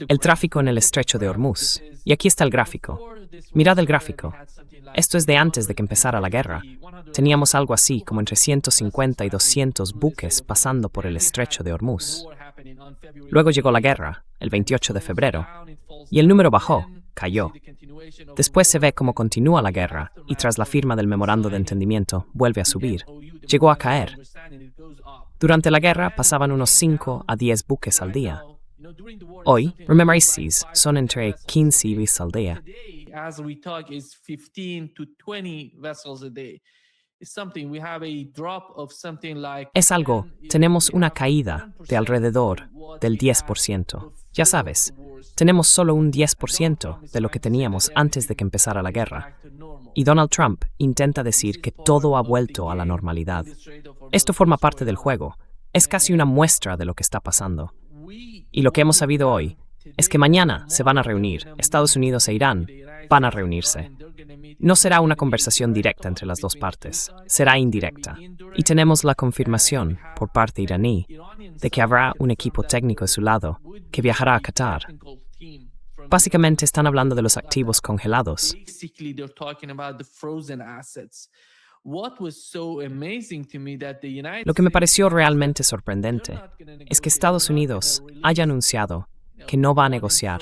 El tráfico en el estrecho de Hormuz. Y aquí está el gráfico. Mirad el gráfico. Esto es de antes de que empezara la guerra. Teníamos algo así como entre 150 y 200 buques pasando por el estrecho de Hormuz. Luego llegó la guerra, el 28 de febrero, y el número bajó, cayó. Después se ve cómo continúa la guerra y tras la firma del memorando de entendimiento vuelve a subir. Llegó a caer. Durante la guerra pasaban unos 5 a 10 buques al día. Hoy, rememoraces son entre 15 y 20 al día. Es algo, tenemos una caída de alrededor del 10%. Ya sabes, tenemos solo un 10% de lo que teníamos antes de que empezara la guerra. Y Donald Trump intenta decir que todo ha vuelto a la normalidad. Esto forma parte del juego. Es casi una muestra de lo que está pasando. Y lo que hemos sabido hoy es que mañana se van a reunir. Estados Unidos e Irán van a reunirse. No será una conversación directa entre las dos partes, será indirecta. Y tenemos la confirmación, por parte iraní, de que habrá un equipo técnico de su lado que viajará a Qatar. Básicamente están hablando de los activos congelados. Lo que me pareció realmente sorprendente es que Estados Unidos haya anunciado que no va a negociar,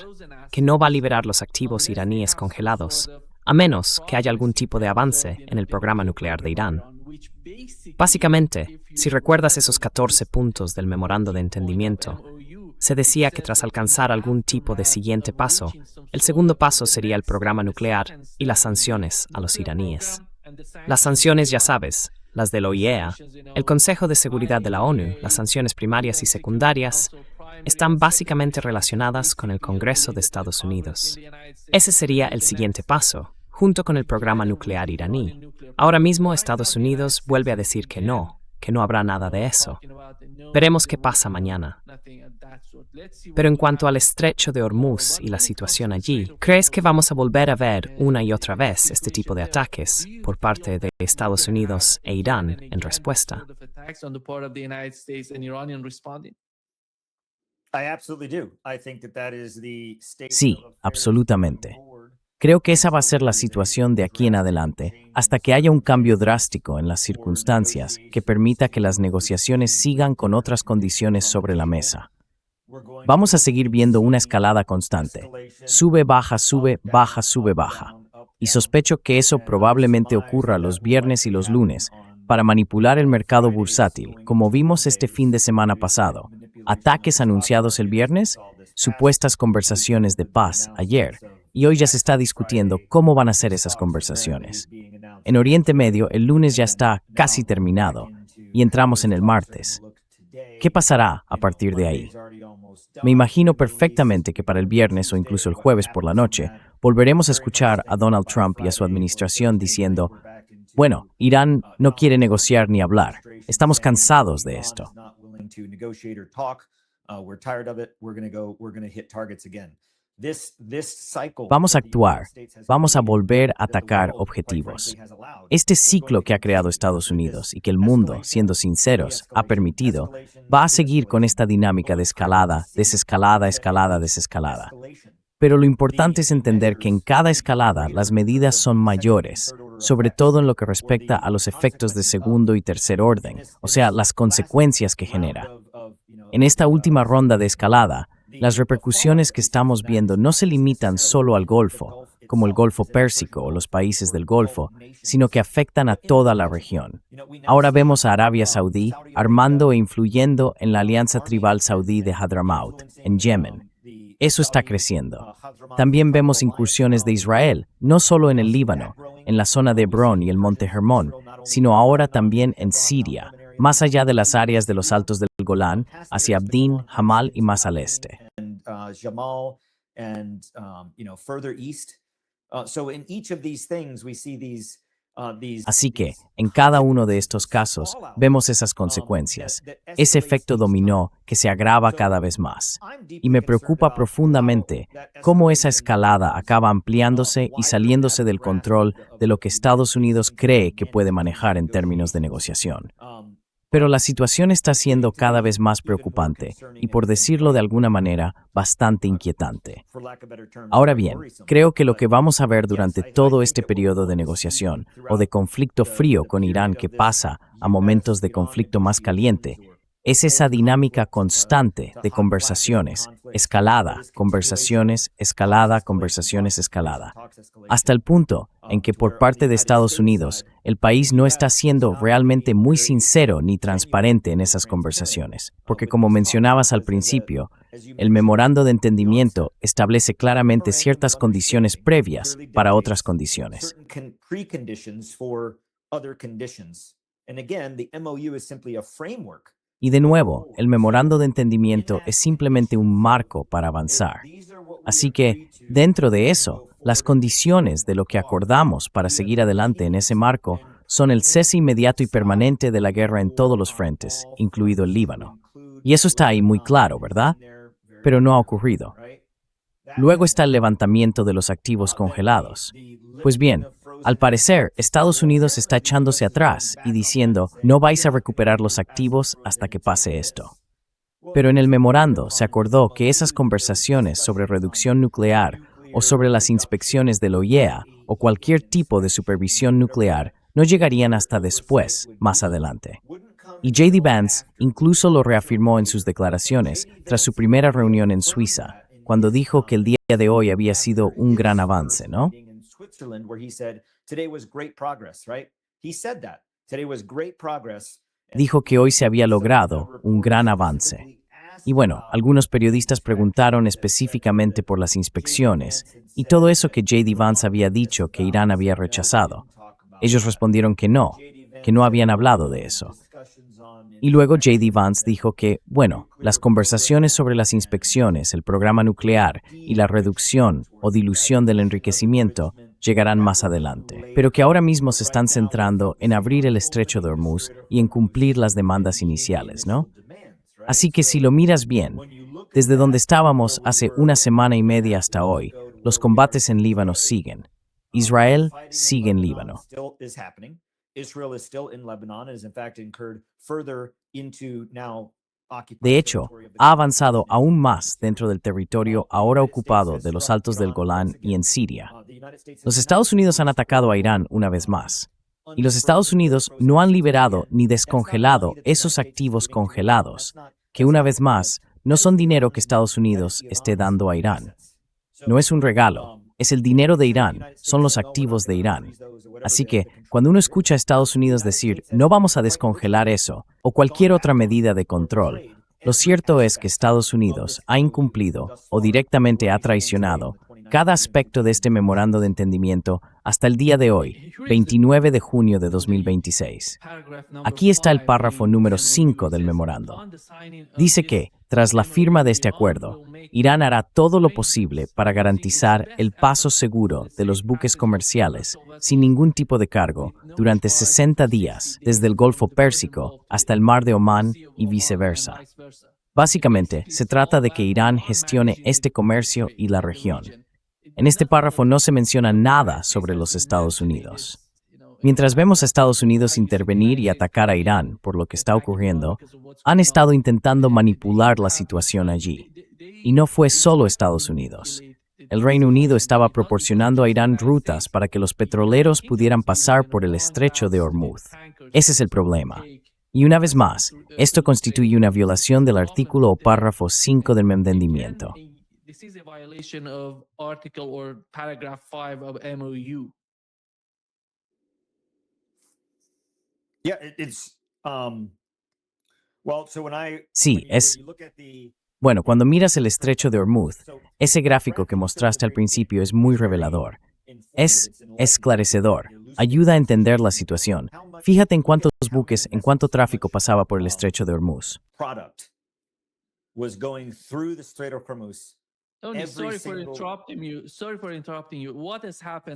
que no va a liberar los activos iraníes congelados, a menos que haya algún tipo de avance en el programa nuclear de Irán. Básicamente, si recuerdas esos 14 puntos del memorando de entendimiento, se decía que tras alcanzar algún tipo de siguiente paso, el segundo paso sería el programa nuclear y las sanciones a los iraníes. Las sanciones, ya sabes, las de la OIEA, el Consejo de Seguridad de la ONU, las sanciones primarias y secundarias, están básicamente relacionadas con el Congreso de Estados Unidos. Ese sería el siguiente paso, junto con el programa nuclear iraní. Ahora mismo Estados Unidos vuelve a decir que no habrá nada de eso. Veremos qué pasa mañana. Pero en cuanto al estrecho de Hormuz y la situación allí, ¿crees que vamos a volver a ver una y otra vez este tipo de ataques por parte de Estados Unidos e Irán en respuesta? Sí, absolutamente. Creo que esa va a ser la situación de aquí en adelante, hasta que haya un cambio drástico en las circunstancias que permita que las negociaciones sigan con otras condiciones sobre la mesa. Vamos a seguir viendo una escalada constante. Sube, baja, sube, baja, sube, baja. Y sospecho que eso probablemente ocurra los viernes y los lunes para manipular el mercado bursátil, como vimos este fin de semana pasado. Ataques anunciados el viernes, supuestas conversaciones de paz ayer, y hoy ya se está discutiendo cómo van a ser esas conversaciones. En Oriente Medio, el lunes ya está casi terminado, y entramos en el martes. ¿Qué pasará a partir de ahí? Me imagino perfectamente que para el viernes o incluso el jueves por la noche, volveremos a escuchar a Donald Trump y a su administración diciendo, bueno, Irán no quiere negociar ni hablar. Estamos cansados de esto. Vamos a actuar, vamos a volver a atacar objetivos. Este ciclo que ha creado Estados Unidos y que el mundo, siendo sinceros, ha permitido, va a seguir con esta dinámica de escalada, desescalada, escalada, desescalada. Pero lo importante es entender que en cada escalada las medidas son mayores, sobre todo en lo que respecta a los efectos de segundo y tercer orden, o sea, las consecuencias que genera. En esta última ronda de escalada, las repercusiones que estamos viendo no se limitan solo al Golfo, como el Golfo Pérsico o los países del Golfo, sino que afectan a toda la región. Ahora vemos a Arabia Saudí armando e influyendo en la alianza tribal saudí de Hadramaut, en Yemen. Eso está creciendo. También vemos incursiones de Israel, no solo en el Líbano, en la zona de Hebrón y el Monte Hermón, sino ahora también en Siria, más allá de las áreas de los Altos del Golán, hacia Abdin, Hamal y más al este. Así que, en cada uno de estos casos, vemos esas consecuencias, ese efecto dominó que se agrava cada vez más. Y me preocupa profundamente cómo esa escalada acaba ampliándose y saliéndose del control de lo que Estados Unidos cree que puede manejar en términos de negociación. Pero la situación está siendo cada vez más preocupante y, por decirlo de alguna manera, bastante inquietante. Ahora bien, creo que lo que vamos a ver durante todo este periodo de negociación o de conflicto frío con Irán que pasa a momentos de conflicto más caliente es esa dinámica constante de conversaciones, escalada, conversaciones, escalada, conversaciones, escalada, hasta el punto en que por parte de Estados Unidos, el país no está siendo realmente muy sincero ni transparente en esas conversaciones, porque como mencionabas al principio, el memorando de entendimiento establece claramente ciertas condiciones previas para otras condiciones. Y de nuevo, el memorando de entendimiento es simplemente un marco para avanzar. Así que, dentro de eso, las condiciones de lo que acordamos para seguir adelante en ese marco son el cese inmediato y permanente de la guerra en todos los frentes, incluido el Líbano. Y eso está ahí muy claro, ¿verdad? Pero no ha ocurrido. Luego está el levantamiento de los activos congelados. Pues bien, al parecer, Estados Unidos está echándose atrás y diciendo, no vais a recuperar los activos hasta que pase esto. Pero en el memorando se acordó que esas conversaciones sobre reducción nuclear o sobre las inspecciones de la OIEA o cualquier tipo de supervisión nuclear no llegarían hasta después, más adelante. Y J.D. Vance incluso lo reafirmó en sus declaraciones tras su primera reunión en Suiza, cuando dijo que el día de hoy había sido un gran avance, ¿no? Dijo que hoy se había logrado un gran avance. Y bueno, algunos periodistas preguntaron específicamente por las inspecciones y todo eso que J.D. Vance había dicho que Irán había rechazado. Ellos respondieron que no habían hablado de eso. Y luego J.D. Vance dijo que, bueno, las conversaciones sobre las inspecciones, el programa nuclear y la reducción o dilución del enriquecimiento llegarán más adelante, pero que ahora mismo se están centrando en abrir el estrecho de Hormuz y en cumplir las demandas iniciales, ¿no? Así que si lo miras bien, desde donde estábamos hace una semana y media hasta hoy, los combates en Líbano siguen. Israel sigue en Líbano. De hecho, ha avanzado aún más dentro del territorio ahora ocupado de los Altos del Golán y en Siria. Los Estados Unidos han atacado a Irán una vez más, y los Estados Unidos no han liberado ni descongelado esos activos congelados, que una vez más no son dinero que Estados Unidos esté dando a Irán. No es un regalo, es el dinero de Irán, son los activos de Irán. Así que, cuando uno escucha a Estados Unidos decir, no vamos a descongelar eso, o cualquier otra medida de control, lo cierto es que Estados Unidos ha incumplido o directamente ha traicionado cada aspecto de este memorando de entendimiento hasta el día de hoy, 29 de junio de 2026. Aquí está el párrafo número 5 del memorando. Dice que, tras la firma de este acuerdo, Irán hará todo lo posible para garantizar el paso seguro de los buques comerciales sin ningún tipo de cargo durante 60 días desde el Golfo Pérsico hasta el Mar de Omán y viceversa. Básicamente, se trata de que Irán gestione este comercio y la región. En este párrafo no se menciona nada sobre los Estados Unidos. Mientras vemos a Estados Unidos intervenir y atacar a Irán por lo que está ocurriendo, han estado intentando manipular la situación allí. Y no fue solo Estados Unidos. El Reino Unido estaba proporcionando a Irán rutas para que los petroleros pudieran pasar por el estrecho de Hormuz. Ese es el problema. Y una vez más, esto constituye una violación del artículo o párrafo 5 del entendimiento. This is a violation of article or paragraph 5 of MOU. Sí, bueno, cuando miras el estrecho de Hormuz, ese gráfico que mostraste al principio es muy revelador. Es esclarecedor, ayuda a entender la situación. Fíjate en cuántos buques, en cuánto tráfico pasaba por el estrecho de Hormuz.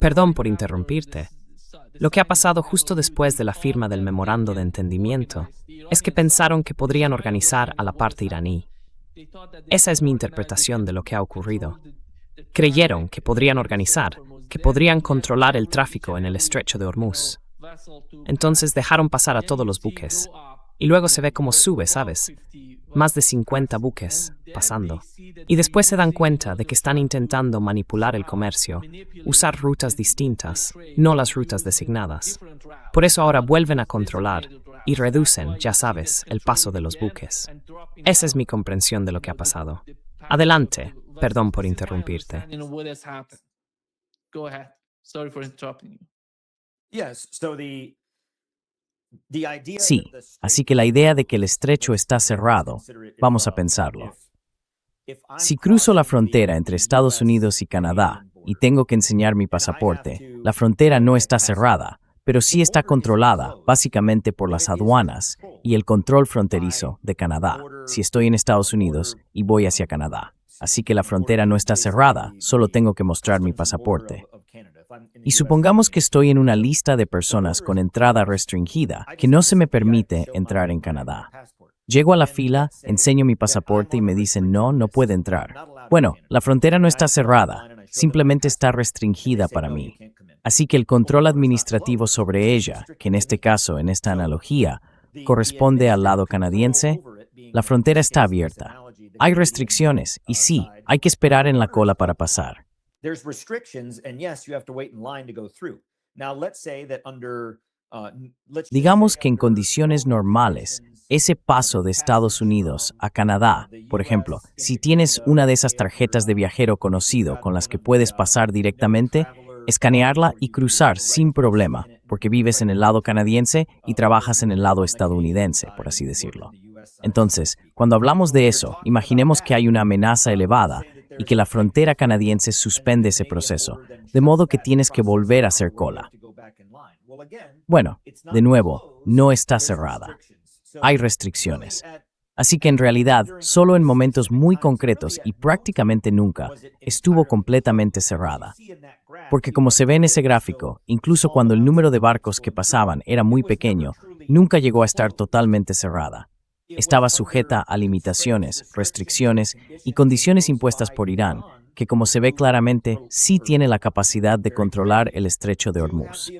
Perdón por interrumpirte. Lo que ha pasado justo después de la firma del memorando de entendimiento es que pensaron que podrían organizar a la parte iraní. Esa es mi interpretación de lo que ha ocurrido. Creyeron que podrían organizar, que podrían controlar el tráfico en el estrecho de Hormuz. Entonces dejaron pasar a todos los buques. Y luego se ve cómo sube, ¿sabes? Más de 50 buques pasando. Y después se dan cuenta de que están intentando manipular el comercio, usar rutas distintas, no las rutas designadas. Por eso ahora vuelven a controlar y reducen, ya sabes, el paso de los buques. Esa es mi comprensión de lo que ha pasado. Adelante, perdón por interrumpirte. Go ahead. Sorry for interrupting you. Sí, así que la idea de que el estrecho está cerrado, vamos a pensarlo. Si cruzo la frontera entre Estados Unidos y Canadá y tengo que enseñar mi pasaporte, la frontera no está cerrada, pero sí está controlada básicamente por las aduanas y el control fronterizo de Canadá, si estoy en Estados Unidos y voy hacia Canadá. Así que la frontera no está cerrada, solo tengo que mostrar mi pasaporte. Y supongamos que estoy en una lista de personas con entrada restringida, que no se me permite entrar en Canadá. Llego a la fila, enseño mi pasaporte y me dicen no puede entrar. Bueno, la frontera no está cerrada, simplemente está restringida para mí. Así que el control administrativo sobre ella, que en este caso, en esta analogía, corresponde al lado canadiense, la frontera está abierta. Hay restricciones y sí, hay que esperar en la cola para pasar. Digamos que en condiciones normales, ese paso de Estados Unidos a Canadá, por ejemplo, si tienes una de esas tarjetas de viajero conocido con las que puedes pasar directamente, escanearla y cruzar sin problema, porque vives en el lado canadiense y trabajas en el lado estadounidense, por así decirlo. Entonces, cuando hablamos de eso, imaginemos que hay una amenaza elevada y que la frontera canadiense suspende ese proceso, de modo que tienes que volver a hacer cola. Bueno, de nuevo, no está cerrada. Hay restricciones. Así que en realidad, solo en momentos muy concretos y prácticamente nunca, estuvo completamente cerrada. Porque como se ve en ese gráfico, incluso cuando el número de barcos que pasaban era muy pequeño, nunca llegó a estar totalmente cerrada. Estaba sujeta a limitaciones, restricciones y condiciones impuestas por Irán, que como se ve claramente, sí tiene la capacidad de controlar el estrecho de Hormuz.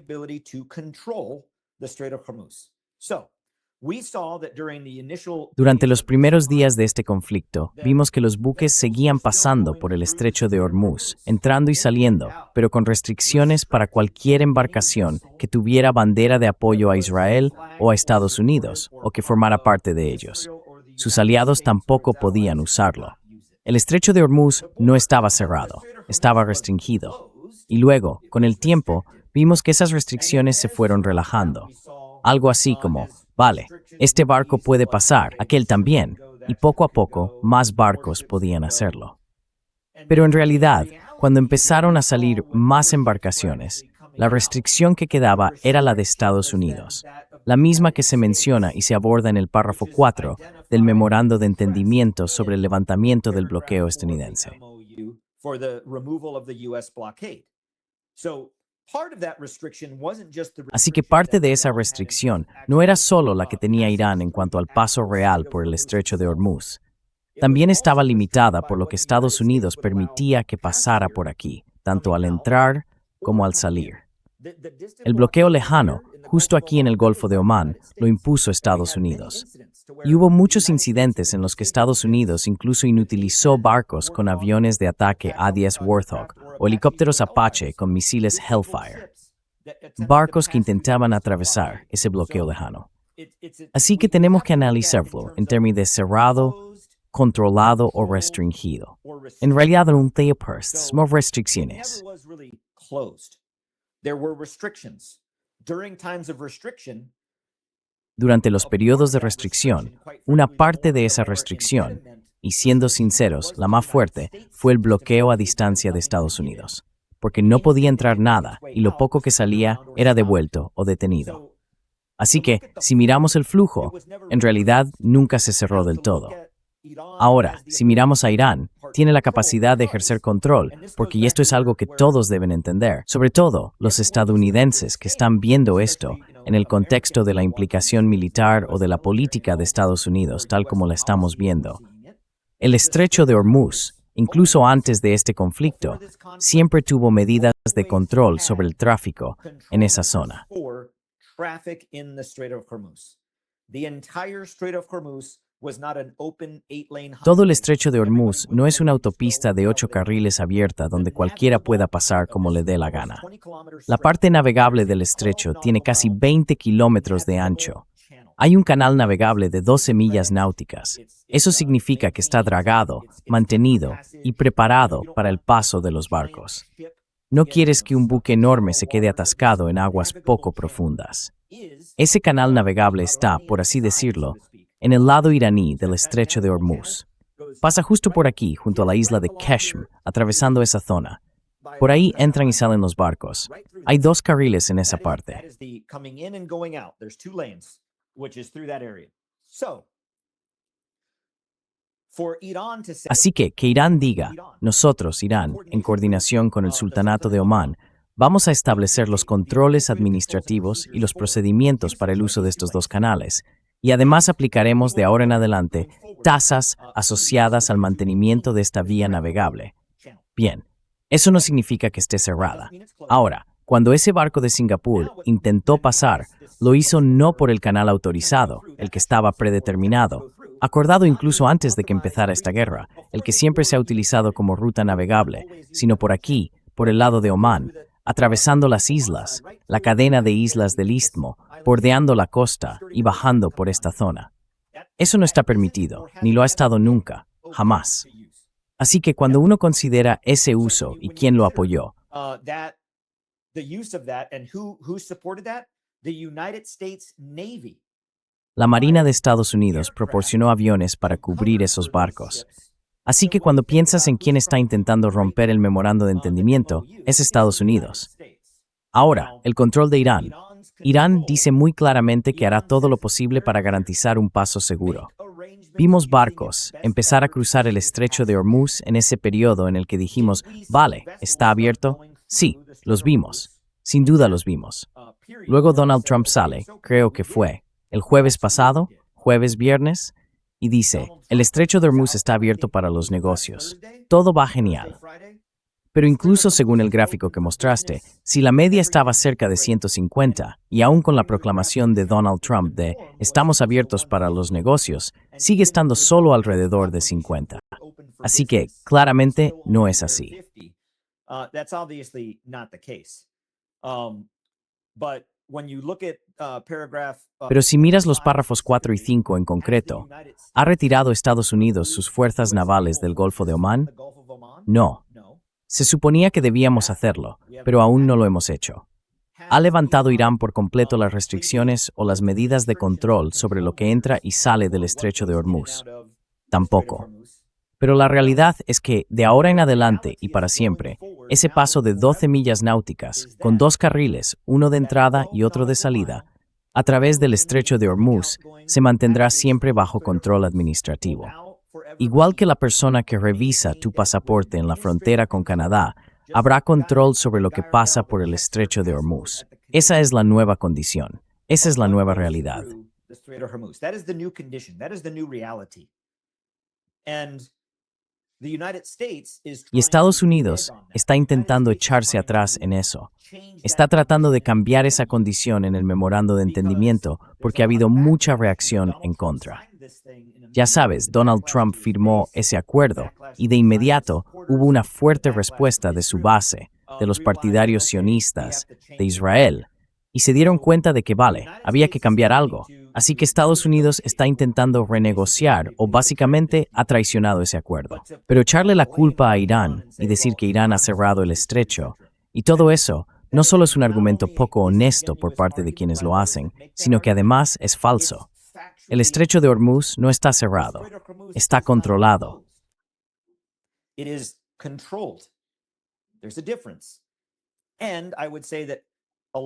Durante los primeros días de este conflicto, vimos que los buques seguían pasando por el estrecho de Hormuz, entrando y saliendo, pero con restricciones para cualquier embarcación que tuviera bandera de apoyo a Israel o a Estados Unidos, o que formara parte de ellos. Sus aliados tampoco podían usarlo. El estrecho de Hormuz no estaba cerrado, estaba restringido. Y luego, con el tiempo, vimos que esas restricciones se fueron relajando. Algo así como, vale, este barco puede pasar, aquel también, y poco a poco más barcos podían hacerlo. Pero en realidad, cuando empezaron a salir más embarcaciones, la restricción que quedaba era la de Estados Unidos, la misma que se menciona y se aborda en el párrafo 4 del Memorando de Entendimiento sobre el levantamiento del bloqueo estadounidense. Así que parte de esa restricción no era solo la que tenía Irán en cuanto al paso real por el estrecho de Hormuz. También estaba limitada por lo que Estados Unidos permitía que pasara por aquí, tanto al entrar como al salir. El bloqueo lejano, justo aquí en el Golfo de Omán, lo impuso Estados Unidos. Y hubo muchos incidentes en los que Estados Unidos incluso inutilizó barcos con aviones de ataque A-10 Warthog o helicópteros Apache con misiles Hellfire. Barcos que intentaban atravesar ese bloqueo lejano. Así que tenemos que analizarlo en términos de cerrado, controlado o restringido. En realidad no hay más restricciones. Durante los periodos de restricción, una parte de esa restricción, y siendo sinceros, la más fuerte, fue el bloqueo a distancia de Estados Unidos, porque no podía entrar nada y lo poco que salía era devuelto o detenido. Así que, si miramos el flujo, en realidad nunca se cerró del todo. Ahora, si miramos a Irán, tiene la capacidad de ejercer control, porque y esto es algo que todos deben entender, sobre todo los estadounidenses que están viendo esto en el contexto de la implicación militar o de la política de Estados Unidos, tal como la estamos viendo. El estrecho de Hormuz, incluso antes de este conflicto, siempre tuvo medidas de control sobre el tráfico en esa zona. Todo el estrecho de Hormuz no es una autopista de 8 carriles abierta donde cualquiera pueda pasar como le dé la gana. La parte navegable del estrecho tiene casi 20 kilómetros de ancho. Hay un canal navegable de 12 millas náuticas. Eso significa que está dragado, mantenido y preparado para el paso de los barcos. No quieres que un buque enorme se quede atascado en aguas poco profundas. Ese canal navegable está, por así decirlo, en el lado iraní del estrecho de Hormuz. Pasa justo por aquí, junto a la isla de Keshm, atravesando esa zona. Por ahí entran y salen los barcos. Hay 2 carriles en esa parte. Así que Irán diga, nosotros, Irán, en coordinación con el Sultanato de Omán, vamos a establecer los controles administrativos y los procedimientos para el uso de estos 2 canales, y además aplicaremos de ahora en adelante tasas asociadas al mantenimiento de esta vía navegable. Bien, eso no significa que esté cerrada. Ahora, cuando ese barco de Singapur intentó pasar, lo hizo no por el canal autorizado, el que estaba predeterminado, acordado incluso antes de que empezara esta guerra, el que siempre se ha utilizado como ruta navegable, sino por aquí, por el lado de Omán, atravesando las islas, la cadena de islas del Istmo, bordeando la costa y bajando por esta zona. Eso no está permitido, ni lo ha estado nunca, jamás. Así que cuando uno considera ese uso y quién lo apoyó, la Marina de Estados Unidos proporcionó aviones para cubrir esos barcos. Así que cuando piensas en quién está intentando romper el memorando de entendimiento, es Estados Unidos. Ahora, el control de Irán. Irán dice muy claramente que hará todo lo posible para garantizar un paso seguro. Vimos barcos empezar a cruzar el estrecho de Hormuz en ese periodo en el que dijimos, vale, ¿está abierto? Sí, los vimos. Sin duda los vimos. Luego Donald Trump sale, creo que fue, el jueves pasado, viernes, y dice, el estrecho de Hormuz está abierto para los negocios. Todo va genial. Pero incluso según el gráfico que mostraste, si la media estaba cerca de 150, y aún con la proclamación de Donald Trump de estamos abiertos para los negocios, sigue estando solo alrededor de 50. Así que, claramente, no es así. Pero si miras los párrafos 4 y 5 en concreto, ¿ha retirado Estados Unidos sus fuerzas navales del Golfo de Omán? No. Se suponía que debíamos hacerlo, pero aún no lo hemos hecho. ¿Ha levantado Irán por completo las restricciones o las medidas de control sobre lo que entra y sale del estrecho de Hormuz? Tampoco. Pero la realidad es que, de ahora en adelante y para siempre, ese paso de 12 millas náuticas, con 2 carriles, uno de entrada y otro de salida, a través del estrecho de Hormuz, se mantendrá siempre bajo control administrativo. Igual que la persona que revisa tu pasaporte en la frontera con Canadá, habrá control sobre lo que pasa por el estrecho de Hormuz. Esa es la nueva condición. Esa es la nueva realidad. Y Estados Unidos está intentando echarse atrás en eso. Está tratando de cambiar esa condición en el memorando de entendimiento porque ha habido mucha reacción en contra. Ya sabes, Donald Trump firmó ese acuerdo y de inmediato hubo una fuerte respuesta de su base, de los partidarios sionistas, de Israel, y se dieron cuenta de que vale, había que cambiar algo. Así que Estados Unidos está intentando renegociar o básicamente ha traicionado ese acuerdo. Pero echarle la culpa a Irán y decir que Irán ha cerrado el estrecho, y todo eso, no solo es un argumento poco honesto por parte de quienes lo hacen, sino que además es falso. El estrecho de Hormuz no está cerrado, está controlado.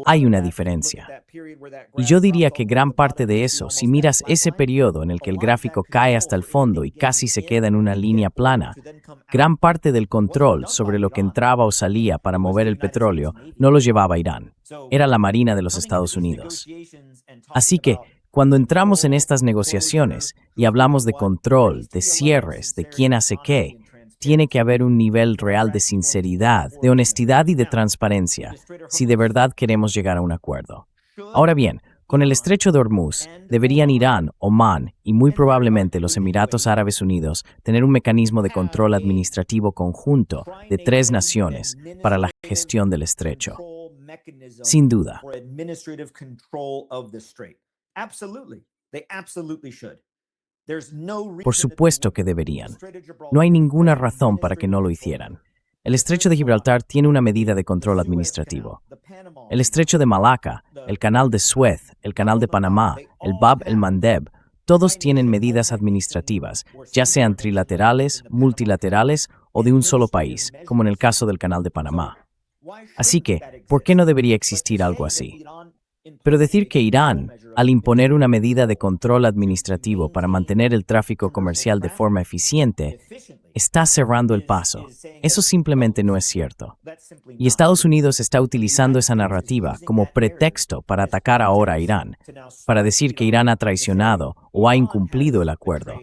Hay una diferencia. Y yo diría que gran parte de eso, si miras ese periodo en el que el gráfico cae hasta el fondo y casi se queda en una línea plana, gran parte del control sobre lo que entraba o salía para mover el petróleo no lo llevaba Irán. Era la Marina de los Estados Unidos. Así que, cuando entramos en estas negociaciones y hablamos de control, de cierres, de quién hace qué, tiene que haber un nivel real de sinceridad, de honestidad y de transparencia, si de verdad queremos llegar a un acuerdo. Ahora bien, Con el estrecho de Hormuz, deberían Irán, Omán y muy probablemente los Emiratos Árabes Unidos tener un mecanismo de control administrativo conjunto de 3 naciones para la gestión del estrecho. Sin duda. Por supuesto que deberían. No hay ninguna razón para que no lo hicieran. El estrecho de Gibraltar tiene una medida de control administrativo. El estrecho de Malaca, el canal de Suez, el canal de Panamá, el Bab el Mandeb, todos tienen medidas administrativas, ya sean trilaterales, multilaterales o de un solo país, como en el caso del canal de Panamá. Así que, ¿por qué no debería existir algo así? Pero decir que Irán, al imponer una medida de control administrativo para mantener el tráfico comercial de forma eficiente, está cerrando el paso. Eso simplemente no es cierto. Y Estados Unidos está utilizando esa narrativa como pretexto para atacar ahora a Irán, para decir que Irán ha traicionado o ha incumplido el acuerdo,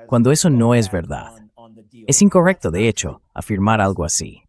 cuando eso no es verdad. Es incorrecto, de hecho, afirmar algo así.